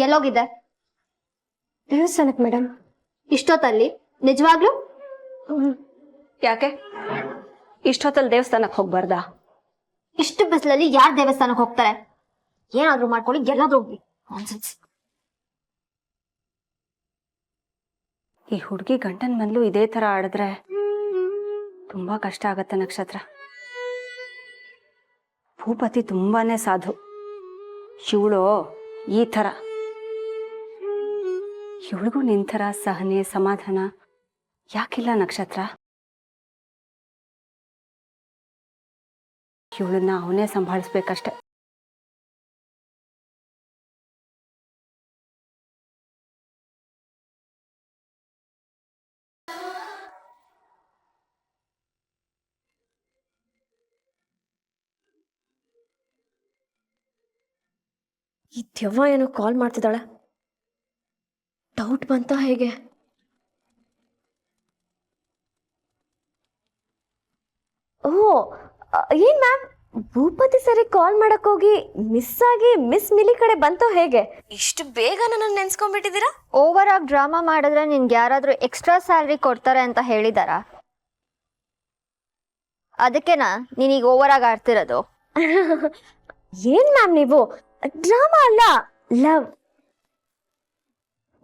ಎಲ್ಲೋಗಿದ್ದೆ? ದೇವಸ್ಥಾನಕ್ಕೆ ಮೇಡಮ್. ಇಷ್ಟೊತ್ತಲ್ಲಿ? ನಿಜವಾಗ್ಲು? ಯಾಕೆ ಇಷ್ಟೊತ್ತಲ್ಲಿ ದೇವಸ್ಥಾನಕ್ಕೆ ಹೋಗ್ಬಾರ್ದಾ? ಇಷ್ಟು ಬಿಸಿಲಲ್ಲಿ ಯಾರು ದೇವಸ್ಥಾನಕ್ಕೆ ಹೋಗ್ತಾರೆ? ಏನಾದ್ರೂ ಮಾಡ್ಕೊಳ್ಳಿ, ಎಲ್ಲಾದ್ರೂ ಹೋಗಿ. ಈ ಹುಡುಗಿ ಗಂಟನ್ ಮನ್ಲು ಇದೇ ತರ ಆಡಿದ್ರೆ ತುಂಬಾ ಕಷ್ಟ ಆಗತ್ತೆ ನಕ್ಷತ್ರ. ಭೂಪತಿ ತುಂಬಾನೇ ಸಾಧು, ಇವಳು ಈ ಥರ. ಇವಳಿಗೂ ನಿಂತರ ಸಹನೆ ಸಮಾಧಾನ ಯಾಕಿಲ್ಲ ನಕ್ಷತ್ರ? ಇವಳನ್ನ ಅವನೇ ಸಂಭಾಳಿಸ್ಬೇಕಷ್ಟೆ. ಈ ದೆವ್ವ ಏನೋ ಕಾಲ್ ಮಾಡ್ತಿದ್ದಾಳೆ. ಡೌಟ್ ಬಂತ ಹೇಗೆ? ಓ ಏನ್ ಮ್ಯಾಮ್, ಭೂಪತಿ ಸರಿ ಕಾಲ್ ಮಾಡಕ್ ಹೋಗಿ ಮಿಸ್ ಆಗಿ ಮಿಸ್ ಮಿಲಿ ಕಡೆ ಬಂತೋ ಹೇಗೆ? ಇಷ್ಟು ಬೇಗ ನನ್ನ ನೆನ್ಸ್ಕೊಂಡ್ಬಿಟ್ಟಿದ್ದೀರಾ? ಓವರ್ ಆಗಿ ಡ್ರಾಮಾ ಮಾಡಿದ್ರೆ ನಿನ್ಗೆ ಯಾರಾದ್ರೂ ಎಕ್ಸ್ಟ್ರಾ ಸ್ಯಾಲ್ರಿ ಕೊಡ್ತಾರೆ ಅಂತ ಹೇಳಿದಾರ? ಅದಕ್ಕೆನಾ ನೀನೀಗ ಓವರ್ ಆಗಿ ಆಡ್ತಿರೋದು? ಏನ್ ಮ್ಯಾಮ್ ನೀವು, ಡ್ರಾಮಾ ಅಲ್ಲ, ಲವ್.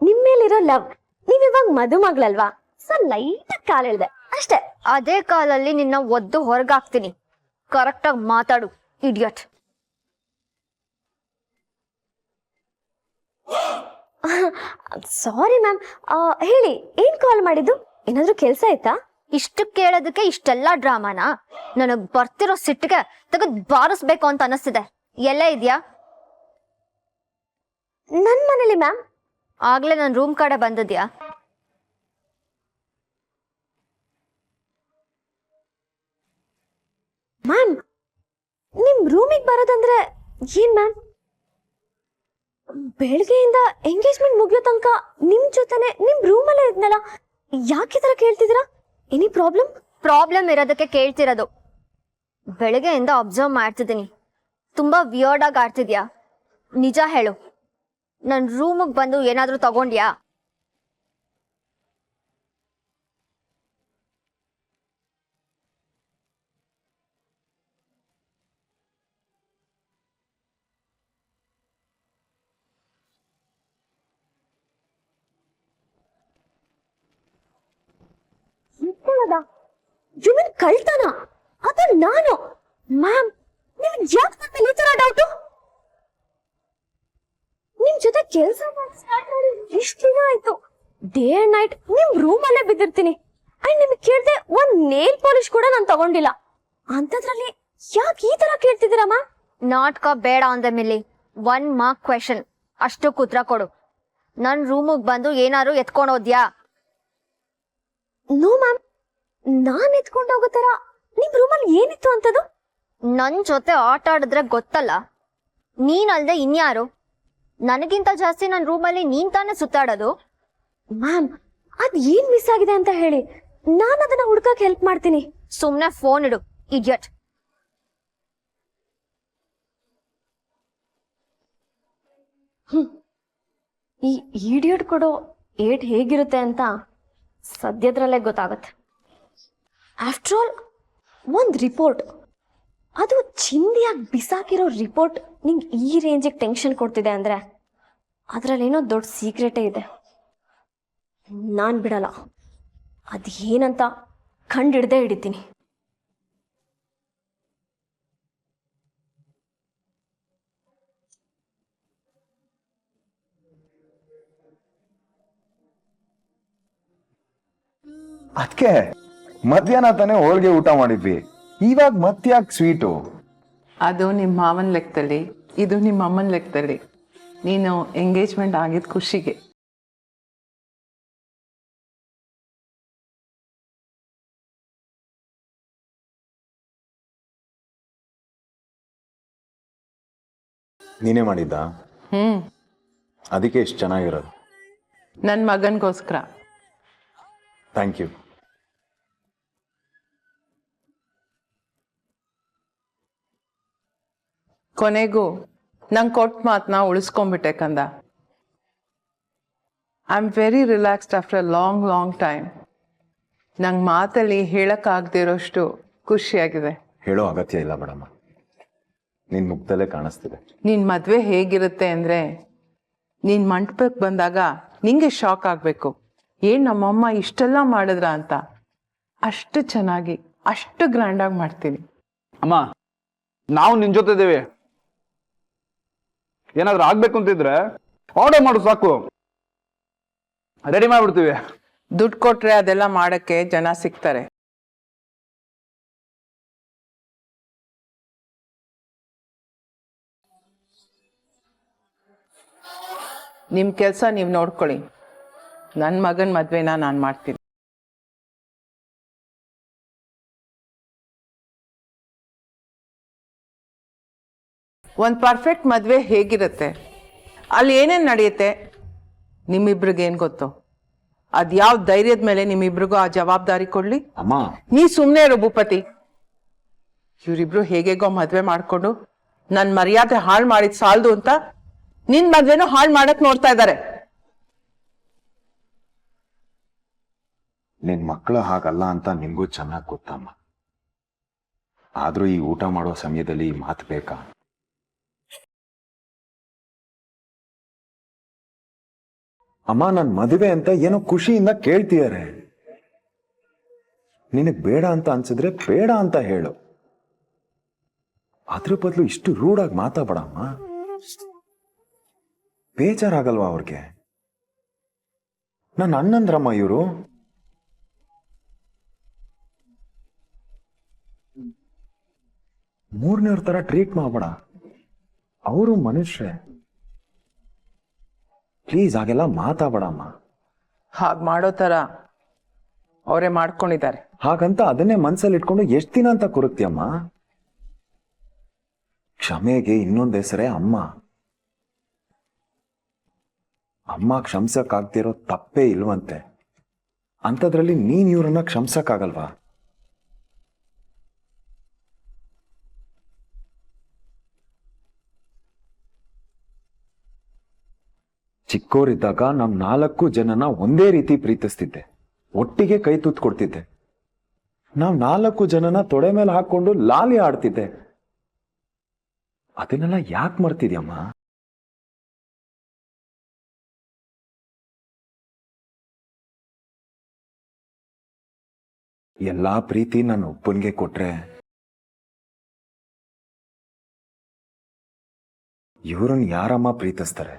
ನಿಮ್ಮೇಲಿರೋ ಲವ್. ನೀವಿವಾಗ ಮದುಮಗಳಲ್ವಾ, ಸೊ ಲೈಟ್ ಕಾಲ್ ಹೇಳ್ದೆ ಅಷ್ಟೇ. ಅದೇ ಕಾಲಲ್ಲಿ ನಿನ್ನ ಒದ್ದು ಹೊರಗಾಕ್ತೀನಿ. ಕರೆಕ್ಟಾಗಿ ಮಾತಾಡು, ಇಡಿಯಟ್. Sorry ma'am. ಹೇಳಿ, ಏನ್ ಕಾಲ್ ಮಾಡಿದ್ದು? ಏನಾದ್ರೂ ಕೆಲ್ಸ ಆಯ್ತಾ? ಇಷ್ಟು ಕೇಳೋದಕ್ಕೆ ಇಷ್ಟೆಲ್ಲ ಡ್ರಾಮಾನಾ? ನನಗ್ ಬರ್ತಿರೋ ಸಿಟ್ಟಿಗೆ ತೆಗೆದು ಬಾರಿಸ್ಬೇಕು ಅಂತ ಅನಿಸ್ತಿದೆ. ಎಲ್ಲೇ ಇದೆಯಾ? ನನ್ ಮನೇಲಿ ಮ್ಯಾಮ್. ಆಗ್ಲೇ ನನ್ನ ರೂಮ್ ಕಡೆ ಬಂದಿದ್ಯಾ? ಮ್ಯಾಮ್, ನಿಮ್ ರೂಮಿಗೆ ಬರೋದಂದ್ರೆ ಏನ್ ಮ್ಯಾಮ್? ಬೆಳಗ್ಗೆಯಿಂದ ಎಂಗೇಜ್ಮೆಂಟ್ ಮುಗಿಯೋ ತನಕ ನಿಮ್ ಜೊತೆನೆ ನಿಮ್ ರೂಮಲ್ಲೇ ಇದ್ನಲ್ಲ, ಯಾಕೆ ಈ ತರ ಕೇಳ್ತಿದ್ದೀರಾ? Any problem? ಪ್ರಾಬ್ಲಮ್ ಇರೋದಕ್ಕೆ ಕೇಳ್ತಿರೋದು. ಬೆಳಗ್ಗೆಯಿಂದ ಅಬ್ಸರ್ವ್ ಮಾಡ್ತಿದ್ದೀನಿ, ತುಂಬಾ ವಿಯರ್ಡ್ ಆಗಿ ಆಡ್ತಿದ್ಯಾ. ನಿಜ ಹೇಳು, ನನ್ನ ರೂಮಿಗೆ ಬಂದು ಏನಾದ್ರೂ ತಗೊಂಡ್ಯಾ? ಯು ಮೀನ್ ಕಳ್ತನ? ಅದು ನಾನು. ಮ್ಯಾಮ್, ನಿಮ್ಗೆ ಯಾಕೆ ನನ್ನ ಮೇಲೆ ಈ ತರ ಡೌಟು? ನಿಮ್ ಜೊತೆ ಕೆಲಸ ಸ್ಟಾರ್ಟ್ ಮಾಡಿ ಇಷ್ಟು ದಿನ ಆಯ್ತು. ಡೇ ಅಂಡ್ ನೈಟ್ ನಿಮ್ ರೂಮ್ ಅಲ್ಲೇ ಬಿದ್ದಿರ್ತೀನಿ. ಅಂಡ್ ನಿಮ್ಗೆ ಕೇಳ್ದೆ ಒಂದ್ ನೇಲ್ ಪಾಲಿಶ್ ಕೂಡ ನಾನು ತಗೊಂಡಿಲ್ಲ. ಅಂತದ್ರಲ್ಲಿ ಯಾಕೆ ಈ ತರ ಕೇಳ್ತಿದ್ದೀರಾ ಮ್ಯಾಮ್? ನಾಟಕ ಬೇಡ ಅಂದೆ ಮಿಲ್ಲಿ. 1 ಮಾರ್ಕ್ ಕ್ವೆಶನ್ ಅಷ್ಟು ಉತ್ತರ ಕೊಡು. ನನ್ನ ರೂಮಿಗೆ ಬಂದು ಏನಾದ್ರು ಎತ್ಕೊಂಡು ಹೋದ್ಯಾ? ನೋ ಮ್ಯಾಮ್, ನಾನ್ ಎತ್ಕೊಂಡು ಹೋಗೋ ತರ ನಿಮ್ ರೂಮಲ್ಲಿ ಏನಿತ್ತು ಅಂತದು? ನನ್ ಜೊತೆ ಆಟ ಆಡಿದ್ರೆ ಗೊತ್ತಲ್ಲ, ನೀನಲ್ದೆ ಇನ್ಯಾರು? ನನಗಿಂತ ಜಾಸ್ತಿ ನನ್ನ ರೂಮಲ್ಲಿ ನೀನ್ ತಾನೇ ಸುತ್ತಾಡೋದು. ಮ್ಯಾಮ್, ಅದ್ ಏನ್ ಮಿಸ್ ಆಗಿದೆ ಅಂತ ಹೇಳಿ, ನಾನು ಅದನ್ನ ಹುಡ್ಕಕ್ ಹೆಲ್ಪ್ ಮಾಡ್ತೀನಿ. ಸುಮ್ನೆ ಫೋನ್ ಇಡು, ಇಡಿಯಟ್. ಈ ಇಡಿಯಟ್ ಕೊಡೋ ಏಟ್ ಹೇಗಿರುತ್ತೆ ಅಂತ ಸದ್ಯದ್ರಲ್ಲೇ ಗೊತ್ತಾಗತ್ತೆ. ಆಫ್ಟರ್ ಆಲ್, ಒಂದ್ ರಿಪೋರ್ಟ್, ಅದು ಚಿಂದಿಯಾಗಿ ಬಿಸಾಕಿರೋ ರಿಪೋರ್ಟ್ ನಿಂಗೆ ಈ ರೇಂಜಿಗೆ ಟೆನ್ಷನ್ ಕೊಡ್ತಿದೆ ಅಂದ್ರೆ ಅದ್ರಲ್ಲೇನೋ ದೊಡ್ಡ ಸೀಕ್ರೆಟೇ ಇದೆ. ನಾನ್ ಬಿಡಲ್ಲ, ಅದೇನಂತ ಕಂಡಿಡ್ದೇ ಹಿಡಿತೀನಿ. ಅದಕ್ಕೆ ಮಧ್ಯಾಹ್ನ ತಾನೇ ಹೋಳಿಗೆ ಊಟ ಮಾಡಿದ್ವಿ, ಇವಾಗ ಮತ್ತ್ಯಾಕೆ ಸ್ವೀಟು? ಅದು ನಿಮ್ಮ ಮಾವನ ಲೆಕ್ಕದಲ್ಲಿ, ಇದು ನಿಮ್ಮ ಅಮ್ಮನ ಲೆಕ್ಕದಲ್ಲಿ. ನೀನು ಎಂಗೇಜ್ಮೆಂಟ್ ಆಗಿದ್ದ ಖುಷಿಗೆ. ನೀನೇ ಮಾಡಿದ್ದ? ಅದಕ್ಕೆ ಇಷ್ಟು ಚೆನ್ನಾಗಿರೋದು. ನನ್ನ ಮಗನಿಗೋಸ್ಕರ. Thank you. ಕೊನೆಗೂ ನಂಗೆ ಕೊಟ್ಟ ಮಾತನ್ನ ಉಳಿಸ್ಕೊಂಡ್ಬಿಟ್ಟೆ ಕಂದ. I am very relaxed after a long time. ನಂಗೆ ಮಾತಲ್ಲಿ ಹೇಳೋಕ್ಕಾಗದಿರೋಷ್ಟು ಖುಷಿಯಾಗಿದೆ. ಹೇಳೋ ಅಗತ್ಯ ಇಲ್ಲ ಮೇಡಮ್, ನಿನ್ ಮುಖದಲ್ಲೇ ಕಾಣಿಸ್ತಿದೆ. ನಿನ್ನ ಮದುವೆ ಹೇಗಿರುತ್ತೆ ಅಂದರೆ ನೀನು ಮಂಟಪಕ್ಕೆ ಬಂದಾಗ ನಿಂಗೆ ಶಾಕ್ ಆಗಬೇಕು, ಏನು ನಮ್ಮಮ್ಮ ಇಷ್ಟೆಲ್ಲ ಮಾಡಿದ್ರ ಅಂತ. ಅಷ್ಟು ಚೆನ್ನಾಗಿ ಅಷ್ಟು ಗ್ರ್ಯಾಂಡಾಗಿ ಮಾಡ್ತೀನಿ. ಅಮ್ಮ, ನಾವು ನಿನ್ ಜೊತೆ ಇದ್ದೇವೆ. ಏನಾದ್ರೂ ಆಗ್ಬೇಕು ಅಂತಿದ್ರೆ ಆರ್ಡರ್ ಮಾಡು, ಸಾಕು, ರೆಡಿ ಮಾಡ್ಬಿಡ್ತೀವಿ. ದುಡ್ಡು ಕೊಟ್ರೆ ಅದೆಲ್ಲ ಮಾಡೋಕ್ಕೆ ಜನ ಸಿಗ್ತಾರೆ. ನಿಮ್ಮ ಕೆಲಸ ನೀವು ನೋಡ್ಕೊಳ್ಳಿ. ನನ್ನ ಮಗನ ಮದುವೆನ ನಾನು ಮಾಡ್ತೀನಿ. ಒಂದು ಪರ್ಫೆಕ್ಟ್ ಮದುವೆ ಹೇಗಿರುತ್ತೆ, ಅಲ್ಲಿ ಏನೇನು ನಡೆಯುತ್ತೆ ನಿಮ್ಮಿಬ್ರಿಗೇನು ಗೊತ್ತು? ಅದು ಯಾವ ಧೈರ್ಯದ ಮೇಲೆ ನಿಮ್ಮಿಬ್ರಿಗೂ ಆ ಜವಾಬ್ದಾರಿ ಕೊಡ್ಲಿ? ಅಮ್ಮ, ನೀ ಸುಮ್ಮನೆ ಇರು ಭೂಪತಿ. ಇವರಿಬ್ರು ಹೇಗೇಗೋ ಮದುವೆ ಮಾಡಿಕೊಂಡು ನನ್ನ ಮರ್ಯಾದೆ ಹಾಳು ಮಾಡಿದ್ ಸಾಲದು ಅಂತ ನಿನ್ ಮದ್ವೆನೂ ಹಾಳು ಮಾಡಕ್ ನೋಡ್ತಾ ಇದ್ದಾರೆ. ನಿನ್ ಮಕ್ಕಳು ಹಾಗಲ್ಲ ಅಂತ ನಿಂಗೂ ಚೆನ್ನಾಗಿ ಗೊತ್ತಮ್ಮ. ಆದ್ರೂ ಈ ಊಟ ಮಾಡೋ ಸಮಯದಲ್ಲಿ ಈ ಮಾತು ಬೇಕಾ? ಅಮ್ಮ, ನನ್ ಮದುವೆ ಅಂತ ಏನೋ ಖುಷಿಯಿಂದ ಕೇಳ್ತಿದ್ದಾರೆ. ನಿನಗ್ ಬೇಡ ಅಂತ ಅನ್ಸಿದ್ರೆ ಬೇಡ ಅಂತ ಹೇಳು. ಅದ್ರ ಬದಲು ಇಷ್ಟು ರೂಢಾಗಿ ಮಾತಾಡಮ್ಮ. ಬೇಜಾರಾಗಲ್ವಾ ಅವ್ರಿಗೆ? ನನ್ನ ಅಣ್ಣಂದ್ರಮ್ಮ ಇವರು. ಮೂರನೇವ್ರ ತರ ಟ್ರೀಟ್ ಮಾಡಬೇಡ. ಅವರು ಮನುಷ್ಯರೇ. ಪ್ಲೀಸ್ ಹಾಗೆಲ್ಲ ಮಾತಾಡಬೇಡಮ್ಮ. ಹಾಗೆ ಮಾಡೋ ಥರ ಅವರೇ ಮಾಡ್ಕೊಂಡಿದ್ದಾರೆ. ಹಾಗಂತ ಅದನ್ನೇ ಮನ್ಸಲ್ಲಿ ಇಟ್ಕೊಂಡು ಎಷ್ಟು ದಿನ ಅಂತ ಕೊರಗ್ತೀಯಮ್ಮ? ಕ್ಷಮೆಗೆ ಇನ್ನೊಂದು ಹೆಸರೇ ಅಮ್ಮ. ಅಮ್ಮ ಕ್ಷಮಿಸಕ್ಕಾಗ್ತಿರೋ ತಪ್ಪೇ ಇಲ್ವಂತೆ. ಅಂಥದ್ರಲ್ಲಿ ನೀನ್ ಇವ್ರನ್ನ ಕ್ಷಮಿಸಕ್ಕಾಗಲ್ವಾ? ಚಿಕ್ಕೋರಿದ್ದಾಗ ನಮ್ 4 ಜನನ ಒಂದೇ ರೀತಿ ಪ್ರೀತಿಸ್ತಿದ್ದೆ, ಒಟ್ಟಿಗೆ ಕೈ ತುತ್ತು ಕೊಡ್ತಿದ್ದೆ. ನಾವ್ 4 ಜನನ ತೊಡೆ ಮೇಲೆ ಹಾಕೊಂಡು ಲಾಲಿ ಆಡ್ತಿದ್ದೆ. ಅದನ್ನೆಲ್ಲ ಯಾಕೆ ಮರ್ತಿದ್ಯಮ್ಮ? ಎಲ್ಲಾ ಪ್ರೀತಿ ನನ್ನ ಒಬ್ಬನಿಗೆ ಕೊಟ್ರೆ ಇವ್ರನ್ನ ಯಾರಮ್ಮ ಪ್ರೀತಿಸ್ತಾರೆ?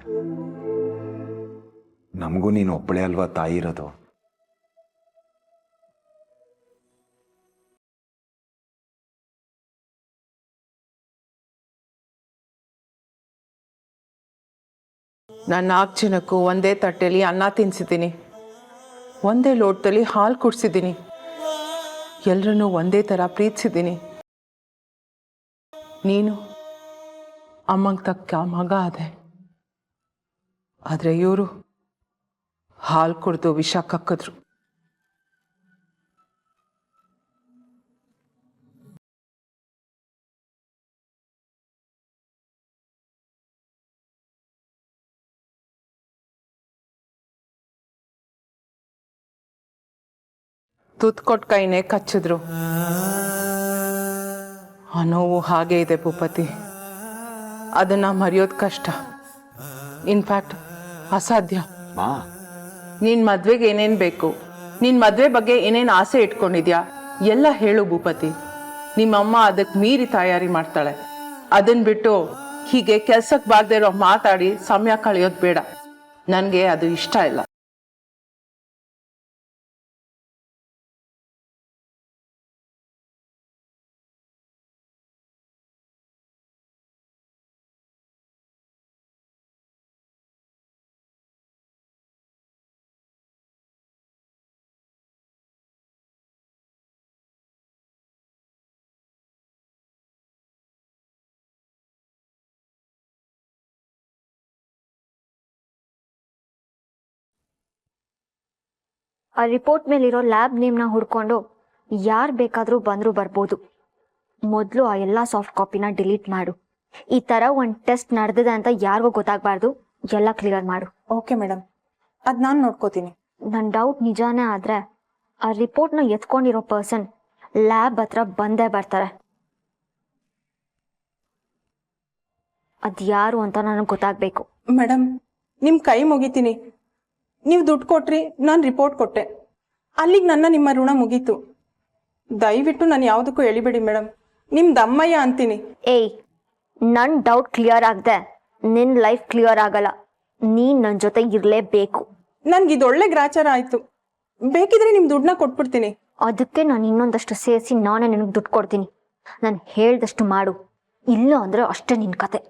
ನಮಗೂ ನೀನು ಒಬ್ಬಳೇ ಅಲ್ವಾ ತಾಯಿ ಇರೋದು. ನಾನು 4 ಜನಕ್ಕೂ ಒಂದೇ ತಟ್ಟೆಯಲ್ಲಿ ಅನ್ನ ತಿನ್ಸಿದ್ದೀನಿ, ಒಂದೇ ಲೋಟದಲ್ಲಿ ಹಾಲು ಕುಡಿಸಿದ್ದೀನಿ, ಎಲ್ಲರನ್ನೂ ಒಂದೇ ಥರ ಪ್ರೀತಿಸಿದ್ದೀನಿ. ನೀನು ಅಮ್ಮಂಗೆ ತಕ್ಕ ಮಗ ಅದೆ. ಆದರೆ ಇವರು ಹಾಲು ಕುಡಿದು ವಿಷ ಕಕ್ಕಿದ್ರು. ತುತ್ತು ಕೊಟ್ಟು ಕೈನೇ ಕಚ್ಚಿದ್ರು. ಆ ನೋವು ಹಾಗೇ ಇದೆ ಭೂಪತಿ. ಅದನ್ನು ಮರೆಯೋದು ಕಷ್ಟ, ಇನ್ಫ್ಯಾಕ್ಟ್ ಅಸಾಧ್ಯ. ನಿನ್ನ ಮದುವೆಗೆ ಏನೇನು ಬೇಕು, ನಿನ್ನ ಮದುವೆ ಬಗ್ಗೆ ಏನೇನು ಆಸೆ ಇಟ್ಕೊಂಡಿದ್ಯಾ ಎಲ್ಲ ಹೇಳು ಭೂಪತಿ. ನಿಮ್ಮಮ್ಮ ಅದಕ್ಕೆ ಮೀರಿ ತಯಾರಿ ಮಾಡ್ತಾಳೆ. ಅದನ್ನ ಬಿಟ್ಟು ಹೀಗೆ ಕೆಲ್ಸಕ್ಕೆ ಬಾರ್ದೇ ಇರೋ ಮಾತಾಡಿ ಸಮಯ ಕಳೆಯೋದು ಬೇಡ. ನನಗೆ ಅದು ಇಷ್ಟ ಇಲ್ಲ. ಆ ರಿಪೋರ್ಟ್ ಮೇಲಿರೋ ಲ್ಯಾಬ್ ನೇಮ್ನ ಹುಡ್ಕೊಂಡು ಯಾರು ಬೇಕಾದರೂ ಬಂದರೂ ಬರ್ಬೋದು. ಮೊದಲು ಆ ಎಲ್ಲ ಸಾಫ್ಟ್ ಕಾಪಿನ ಡಿಲೀಟ್ ಮಾಡು. ಈ ಥರ ಒಂದು ಟೆಸ್ಟ್ ನಡೆದಿದೆ ಅಂತ ಯಾರಿಗೂ ಗೊತ್ತಾಗಬಾರ್ದು. ಎಲ್ಲ ಕ್ಲಿಯರ್ ಮಾಡು. Okay madam. ಅದ್ ನಾನ್ ನೋಡ್ಕೋತೀನಿ. ನನ್ನ ಡೌಟ್ ನಿಜಾನೇ ಆದ್ರೆ ಆ ರಿಪೋರ್ಟ್ನ ಎತ್ಕೊಂಡಿರೋ ಪರ್ಸನ್ ಲ್ಯಾಬ್ ಹತ್ರ ಬಂದೇ ಬರ್ತಾರೆ. ಅದ್ಯಾರು ಅಂತ ನನಗೆ ಗೊತ್ತಾಗ್ಬೇಕು. ಮೇಡಮ್, ನಿಮ್ಮ ಕೈ ಮುಗಿತೀನಿ. ನೀವು ದುಡ್ಡು ಕೊಟ್ರಿ, ನಾನು ರಿಪೋರ್ಟ್ ಕೊಟ್ಟೆ. ಅಲ್ಲಿಗೆ ನಿಮ್ಮ ಋಣ ಮುಗೀತು. ದಯವಿಟ್ಟು ನಾನು ಯಾವುದಕ್ಕೂ ಎಳಿಬೇಡಿ ಮೇಡಮ್. ನಿಮ್ದು ಅಮ್ಮಯ್ಯ ಅಂತೀನಿ. ಏಯ್, ನನ್ನ ಡೌಟ್ ಕ್ಲಿಯರ್ ಆಗದೆ ನಿನ್ನ ಲೈಫ್ ಕ್ಲಿಯರ್ ಆಗಲ್ಲ. ನೀನು ನನ್ನ ಜೊತೆ ಇರಲೇಬೇಕು. ನನ್ಗೆ ಇದೊಳ್ಳೆ ಗ್ರಾಚಾರ ಆಯಿತು. ಬೇಕಿದ್ರೆ ನಿಮ್ಮ ದುಡ್ಡನ್ನ ಕೊಟ್ಬಿಡ್ತೀನಿ. ಅದಕ್ಕೆ ನಾನು ಇನ್ನೊಂದಷ್ಟು ಸೇರಿಸಿ ನಾನೇ ನಿನಗೆ ದುಡ್ಡು ಕೊಡ್ತೀನಿ. ನಾನು ಹೇಳ್ದಷ್ಟು ಮಾಡು, ಇಲ್ಲ ಅಂದ್ರೆ ಅಷ್ಟೇ ನಿನ್ನ ಕತೆ.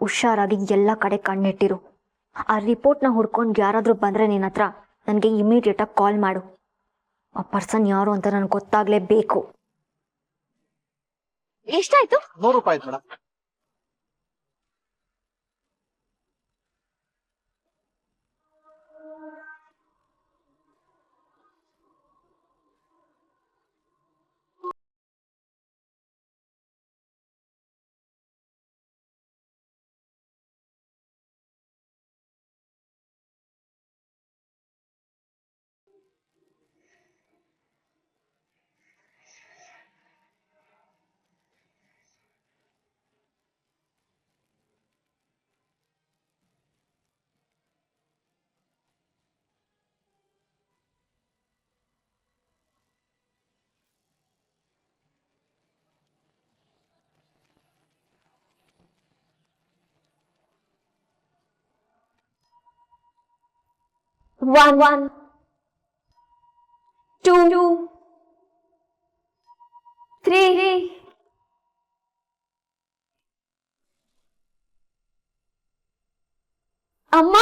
ಹುಷಾರಾಗಿ ಎಲ್ಲ ಕಡೆ ಕಣ್ಣಿಟ್ಟಿರು. ಆ ರಿಪೋರ್ಟ್ನ ಹುಡ್ಕೊಂಡು ಯಾರಾದರೂ ಬಂದರೆ ನಿನ್ನ ಹತ್ರ ನನಗೆ ಇಮಿಡಿಯೇಟಾಗಿ ಕಾಲ್ ಮಾಡು. ಆ ಪರ್ಸನ್ ಯಾರು ಅಂತ ನನಗೆ ಗೊತ್ತಾಗಲೇಬೇಕು. ಎಷ್ಟಾಯ್ತು? 100 ರೂಪಾಯಿ ಆಯ್ತು ಮೇಡಮ್. One, two, three. ಅಮ್ಮ